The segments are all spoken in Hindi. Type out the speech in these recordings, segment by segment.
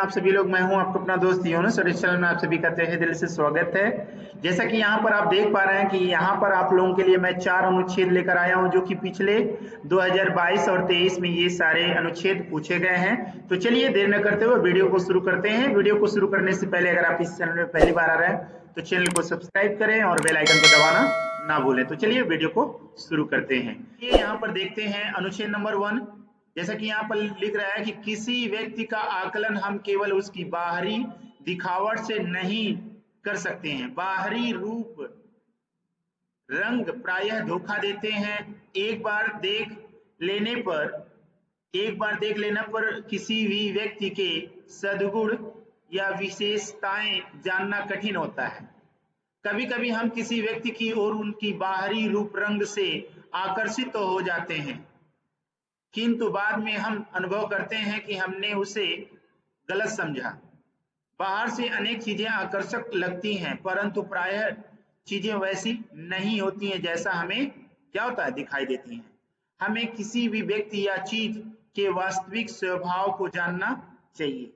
आप सभी लोग। मैं हूं आपको अपना दोस्त यूनुस और इस चैनल में आप सभी का तहे दिल से स्वागत है। जैसा कि यहां पर आप देख पा रहे हैं कि यहां पर आप लोगों के लिए मैं 4 अनुच्छेद लेकर आया हूं, जो कि पिछले 2022 और 23 में ये सारे अनुच्छेद पूछे गए हैं। तो चलिए देर न करते हुए वीडियो को शुरू करते हैं। वीडियो को शुरू करने से पहले अगर आप इस चैनल में पहली बार आ रहे हैं तो चैनल को सब्सक्राइब करें और बेल आइकन को दबाना ना भूलें। तो चलिए वीडियो को शुरू करते हैं। ये यहाँ पर देखते हैं अनुच्छेद नंबर 1। जैसा कि यहाँ पर लिख रहा है कि किसी व्यक्ति का आकलन हम केवल उसकी बाहरी दिखावट से नहीं कर सकते हैं। बाहरी रूप रंग प्रायः धोखा देते हैं। लेने पर एक बार देख लेने पर किसी भी व्यक्ति के सद्गुण या विशेषताएं जानना कठिन होता है। कभी कभी हम किसी व्यक्ति की ओर उनकी बाहरी रूप रंग से आकर्षित तो हो जाते हैं, किंतु बाद में हम अनुभव करते हैं कि हमने उसे गलत समझा। बाहर से अनेक चीजें आकर्षक लगती हैं, परंतु प्रायः चीजें वैसी नहीं होती हैं जैसा हमें क्या होता है दिखाई देती हैं। हमें किसी भी व्यक्ति या चीज के वास्तविक स्वभाव को जानना चाहिए।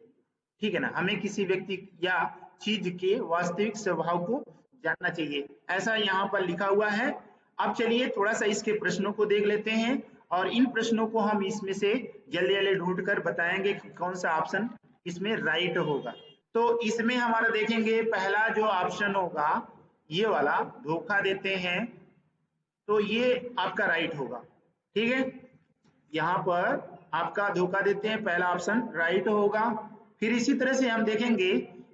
ठीक है ना, हमें किसी व्यक्ति या चीज के वास्तविक स्वभाव को जानना चाहिए, ऐसा यहाँ पर लिखा हुआ है। अब चलिए थोड़ा सा इसके प्रश्नों को देख लेते हैं और इन प्रश्नों को हम इसमें से जल्दी जल्दी ढूंढ कर बताएंगे कि कौन सा ऑप्शन इसमें राइट होगा। तो इसमें हमारा देखेंगे पहला जो ऑप्शन होगा ये वाला, धोखा देते हैं, तो ये आपका राइट होगा। ठीक है, यहाँ पर आपका धोखा देते हैं पहला ऑप्शन राइट होगा। फिर इसी तरह से हम देखेंगे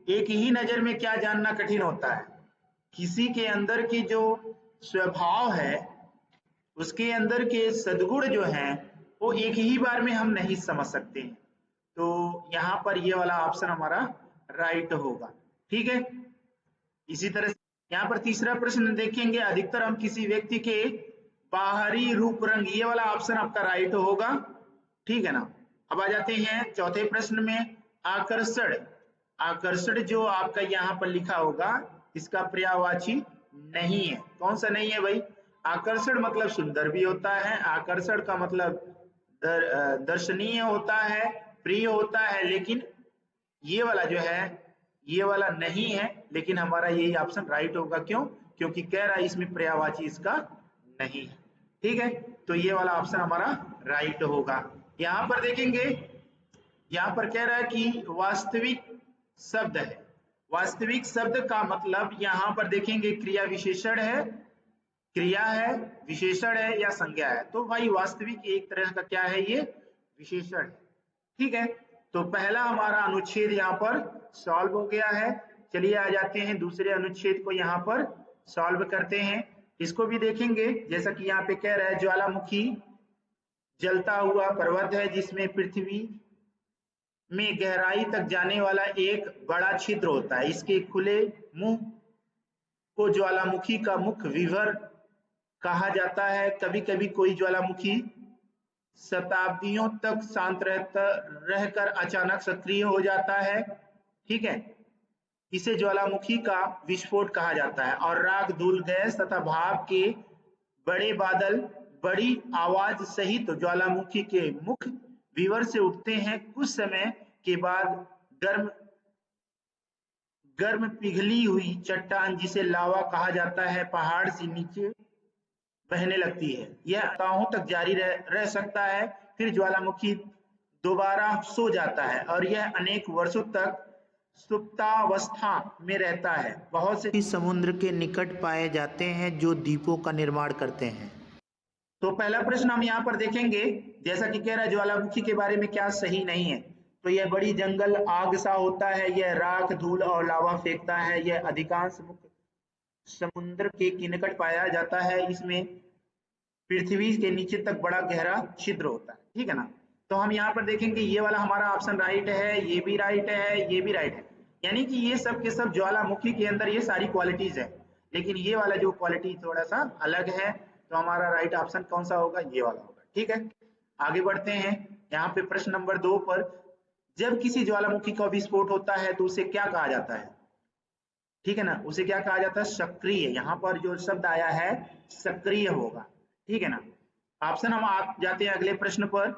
एक ही नजर में क्या जानना कठिन होता है। किसी के अंदर की जो स्वभाव है, उसके अंदर के सद्गुण जो हैं वो एक ही बार में हम नहीं समझ सकते हैं। तो यहाँ पर ये वाला ऑप्शन हमारा राइट होगा। ठीक है, इसी तरह से यहाँ पर तीसरा प्रश्न देखेंगे, अधिकतर हम किसी व्यक्ति के बाहरी रूप रंग, ये वाला ऑप्शन आपका राइट होगा। ठीक है ना। अब आ जाते हैं चौथे प्रश्न में, आकर्षण। आकर्षण जो आपका यहाँ पर लिखा होगा इसका पर्यायवाची नहीं है। कौन सा नहीं है भाई? आकर्षण मतलब सुंदर भी होता है, आकर्षण का मतलब दर्शनीय होता है, प्रिय होता है, लेकिन ये वाला जो है ये वाला नहीं है। लेकिन हमारा यही ऑप्शन राइट होगा। क्यों? क्योंकि कह रहा है इसमें पर्यायवाची इसका नहीं है। ठीक है, तो ये वाला ऑप्शन हमारा राइट होगा। यहाँ पर देखेंगे, यहाँ पर कह रहा है कि वास्तविक शब्द है। वास्तविक शब्द का मतलब यहाँ पर देखेंगे क्रिया विशेषण है, क्रिया है, विशेषण है या संज्ञा है। तो भाई वास्तविक एक तरह का क्या है, ये विशेषण है। ठीक है, तो पहला हमारा अनुच्छेद यहाँ पर सॉल्व हो गया है। चलिए आ जाते हैं दूसरे अनुच्छेद को यहाँ पर सॉल्व करते हैं। इसको भी देखेंगे। जैसा कि यहाँ पे कह रहा है ज्वालामुखी जलता हुआ पर्वत है जिसमें पृथ्वी में गहराई तक जाने वाला एक बड़ा छिद्र होता है। इसके खुले मुंह को ज्वालामुखी का मुख्य विवर कहा जाता है। कभी कभी कोई ज्वालामुखी शताब्दियों तक शांत रहकर अचानक सक्रिय हो जाता है। ठीक है, इसे ज्वालामुखी का विस्फोट कहा जाता है। और राख, धूल, गैस तथा भाप के बड़े बादल बड़ी आवाज सहित ज्वालामुखी के मुख्य विवर से उठते हैं। कुछ समय के बाद गर्म गर्म पिघली हुई चट्टान, जिसे लावा कहा जाता है, पहाड़ से नीचे बहने लगती है। यह सप्ताहों तक जारी रह सकता है। फिर ज्वालामुखी दोबारा सो जाता है और यह अनेक वर्षों तक सुप्तावस्था में रहता है। बहुत से समुद्र के निकट पाए जाते हैं जो द्वीपों का निर्माण करते हैं। तो पहला प्रश्न हम यहाँ पर देखेंगे, जैसा कि कह रहा है ज्वालामुखी के बारे में क्या सही नहीं है। तो यह बड़ी जंगल आग सा होता है, यह राख, धूल और लावा फेंकता है, यह अधिकांश मुख्य समुद्र के निकट पाया जाता है, इसमें पृथ्वी के नीचे तक बड़ा गहरा छिद्र होता है। ठीक है ना। तो हम यहाँ पर देखेंगे ये वाला हमारा ऑप्शन राइट है, ये भी राइट है, ये भी राइट है। यानी कि ये सब के सब ज्वालामुखी के अंदर ये सारी क्वालिटीज है, लेकिन ये वाला जो क्वालिटी थोड़ा सा अलग है। तो हमारा राइट ऑप्शन कौन सा होगा? ये वाला होगा। ठीक है, आगे बढ़ते हैं। यहाँ पे प्रश्न नंबर 2 पर, जब किसी ज्वालामुखी का विस्फोट होता है तो उसे क्या कहा जाता है? ठीक है ना, उसे क्या कहा जाता है? सक्रिय। यहाँ पर जो शब्द आया है सक्रिय होगा। ठीक है ना। ऑप्शन हम आ जाते हैं अगले प्रश्न पर,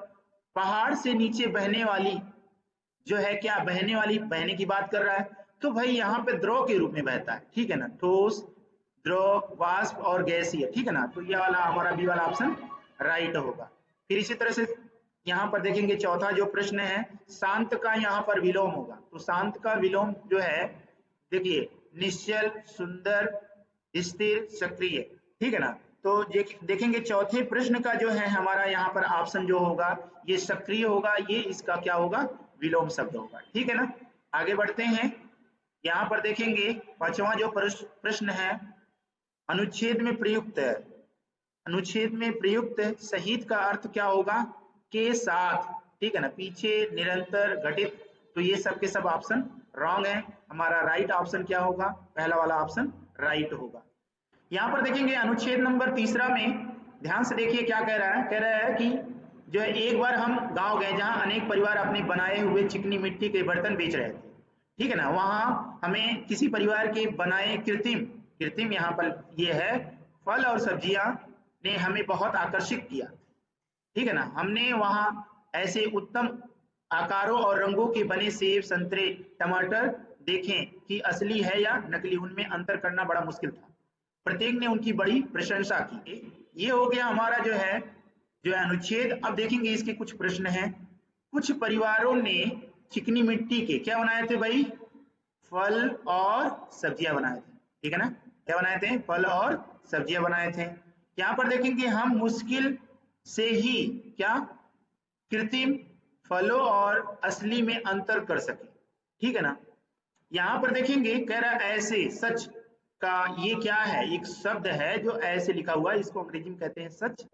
पहाड़ से नीचे बहने वाली जो है क्या बहने की बात कर रहा है, तो भाई यहाँ पे द्रव के रूप में बहता है, ठीक है ना, ठोस, द्रव, वाष्प और गैसीय, ठीक है ना। तो ये वाला हमारा बी वाला ऑप्शन राइट होगा। फिर इसी तरह से यहाँ पर देखेंगे चौथा जो प्रश्न है, शांत का यहाँ पर विलोम होगा। तो शांत का विलोम जो है, देखिए, निश्चल, सुंदर, स्थिर, सक्रिय, ठीक है ना। तो देखेंगे चौथे प्रश्न का जो है हमारा यहाँ पर ऑप्शन जो होगा ये सक्रिय होगा, ये इसका क्या होगा, विलोम शब्द होगा, ठीक है ना। आगे बढ़ते हैं, यहाँ पर देखेंगे पांचवा जो प्रश्न है, अनुच्छेद में प्रयुक्त, अनुच्छेद में प्रयुक्त सहित का अर्थ क्या होगा, के साथ, ठीक है ना, पीछे, निरंतर, घटित। तो ये सब के सब ऑप्शन रॉन्ग है, हमारा राइट ऑप्शन क्या होगा, पहला वाला ऑप्शन राइट होगा। यहाँ पर देखेंगे अनुच्छेद नंबर तीसरा में, ध्यान से देखिए क्या कह रहा है, कह रहा है कि जो है एक बार हम गांव गए जहां अनेक परिवार अपने बनाए हुए चिकनी मिट्टी के बर्तन बेच रहे थे, ठीक है ना। वहां हमें किसी परिवार के बनाए कृत्रिम, कृत्रिम यहाँ पर ये है, फल और सब्जियां ने हमें बहुत आकर्षित किया, ठीक है ना। हमने वहां ऐसे उत्तम आकारों और रंगों के बने सेब, संतरे, टमाटर देखें कि असली है या नकली, उनमें अंतर करना बड़ा मुश्किल था। प्रत्येक ने उनकी बड़ी प्रशंसा की। ये हो गया हमारा जो है अनुच्छेद। अब देखेंगे इसके कुछ प्रश्न हैं। कुछ परिवारों ने चिकनी मिट्टी के क्या बनाए थे भाई, फल और सब्जियां बनाए थे, ठीक है ना। क्या बनाए थे, फल और सब्जियां बनाए थे। यहाँ पर देखेंगे हम मुश्किल से ही क्या कृत्रिम फलों और असली में अंतर कर सके, ठीक है ना। यहाँ पर देखेंगे कह रहा है ऐसे, सच का ये क्या है, एक शब्द है जो ऐसे लिखा हुआ है, इसको अंग्रेजी में कहते हैं सच।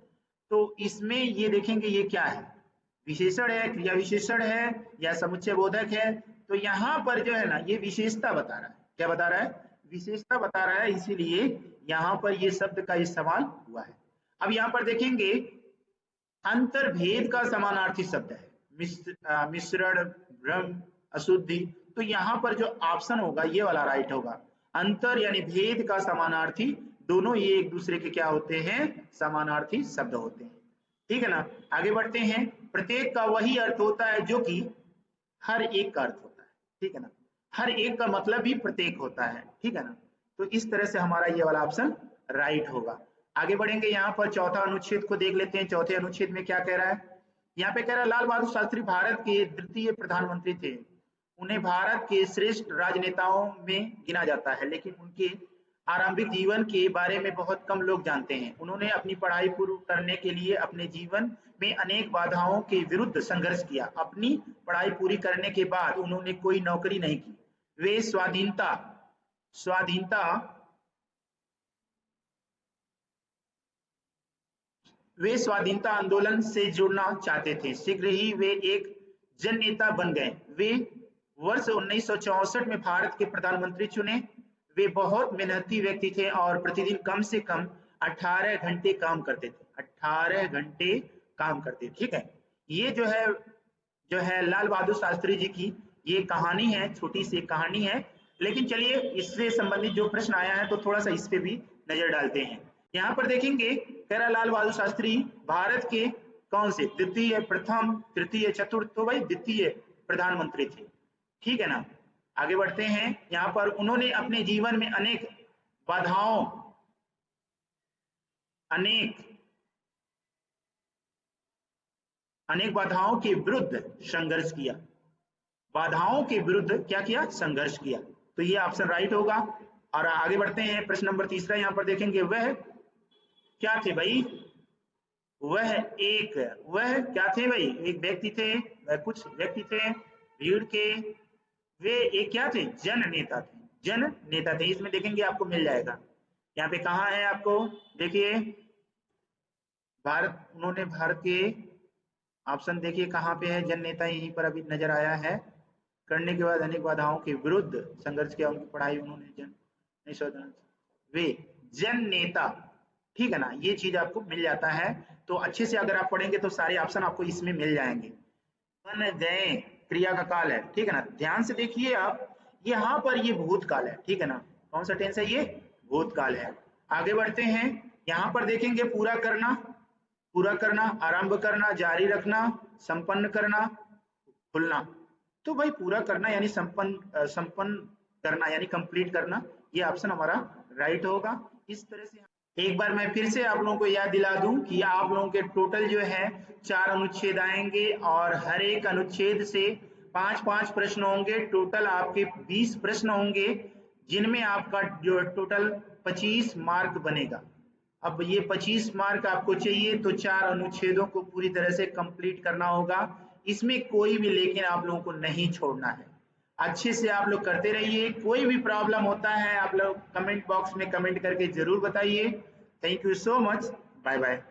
तो इसमें ये देखेंगे ये क्या है, विशेषण है, क्रिया विशेषण है या समुच्चय बोधक है। तो यहाँ पर जो है ना ये विशेषता बता रहा है, क्या बता रहा है, विशेषता बता रहा है, इसीलिए यहाँ पर ये शब्द का इस्तेमाल हुआ है। अब यहाँ पर देखेंगे अंतर्भेद का समानार्थी शब्द है, मिश्रण, भ्रम, अशुद्धि। तो यहाँ पर जो ऑप्शन होगा ये वाला राइट होगा, अंतर यानी भेद का समानार्थी, दोनों ये एक दूसरे के क्या होते हैं, समानार्थी शब्द होते हैं, ठीक है ना। आगे बढ़ते हैं, प्रत्येक का वही अर्थ होता है जो कि हर एक का अर्थ होता है, ठीक है ना, हर एक का मतलब भी प्रत्येक होता है, ठीक है ना। तो इस तरह से हमारा ये वाला ऑप्शन राइट होगा। आगे बढ़ेंगे, यहाँ पर चौथा अनुच्छेद को देख लेते हैं। चौथे अनुच्छेद में क्या कह रहा है, यहाँ पे कह रहा है लाल बहादुर शास्त्री भारत के द्वितीय प्रधानमंत्री थे, उन्हें भारत के श्रेष्ठ राजनेताओं में गिना जाता है, लेकिन उनके आरंभिक जीवन के बारे में बहुत कम लोग जानते हैं। उन्होंने अपनी पढ़ाई पूरी करने के लिए अपने जीवन में अनेक बाधाओं के विरुद्ध संघर्ष किया। अपनी पढ़ाई पूरी करने के बाद उन्होंने कोई नौकरी नहीं की। वे स्वाधीनता स्वाधीनता वे स्वाधीनता आंदोलन से जुड़ना चाहते थे। शीघ्र ही वे एक जननेता बन गए। वे वर्ष 1964 में भारत के प्रधानमंत्री चुने। वे बहुत मेहनती व्यक्ति थे और प्रतिदिन कम से कम 18 घंटे काम करते थे, 18 घंटे काम करते, ठीक है। ये जो है लाल बहादुर शास्त्री जी की ये कहानी है, छोटी सी कहानी है। लेकिन चलिए इससे संबंधित जो प्रश्न आया है तो थोड़ा सा इस पे भी नजर डालते हैं। यहाँ पर देखेंगे कह रहा लाल बहादुर शास्त्री भारत के कौन से द्वितीय, प्रथम, तृतीय, चतुर्थ, तो भाई द्वितीय प्रधानमंत्री थे, ठीक है ना। आगे बढ़ते हैं, यहाँ पर उन्होंने अपने जीवन में बाधाओं अनेक अनेक बाधाओं के विरुद्ध संघर्ष किया, बाधाओं के विरुद्ध क्या किया, संघर्ष किया। तो ये ऑप्शन राइट होगा। और आगे बढ़ते हैं, प्रश्न नंबर तीसरा यहाँ पर देखेंगे, वह क्या थे भाई, वह क्या थे भाई, एक व्यक्ति थे, वह कुछ व्यक्ति थे भीड़ के, वे एक क्या थे, जन नेता थे, जन नेता थे। इसमें देखेंगे आपको मिल जाएगा, यहाँ पे कहाँ है आपको, देखिए भारत, उन्होंने भारत के ऑप्शन देखिए कहाँ पे है, जन नेता यहीं पर अभी नजर आया है। करने के बाद अनेक बाधाओं के विरुद्ध संघर्ष किया, उनकी पढ़ाई उन्होंने वे जन नेता, ठीक है ना, ये चीज आपको मिल जाता है। तो अच्छे से अगर आप पढ़ेंगे तो सारे ऑप्शन आपको इसमें मिल जाएंगे। बन गए क्रिया का काल है, ठीक है ना, ध्यान से देखिए आप, यहाँ पर ये भूतकाल है, ठीक है ना, कौन सा टेंस है, ये भूतकाल है। आगे बढ़ते हैं, यहाँ पर देखेंगे पूरा करना, आरंभ करना, जारी रखना, संपन्न करना, खुलना, तो भाई पूरा करना यानी संपन्न करना यानी कंप्लीट करना, ये ऑप्शन हमारा राइट होगा। इस तरह से एक बार मैं फिर से आप लोगों को याद दिला दूं कि आप लोगों के टोटल जो है 4 अनुच्छेद आएंगे और हर एक अनुच्छेद से 5-5 प्रश्न होंगे। टोटल आपके 20 प्रश्न होंगे, जिनमें आपका जो टोटल 25 मार्क बनेगा। अब ये 25 मार्क आपको चाहिए तो 4 अनुच्छेदों को पूरी तरह से कंप्लीट करना होगा। इसमें कोई भी लेकिन आप लोगों को नहीं छोड़ना है। अच्छे से आप लोग करते रहिए। कोई भी प्रॉब्लम होता है आप लोग कमेंट बॉक्स में कमेंट करके जरूर बताइए। Thank you so much. Bye bye.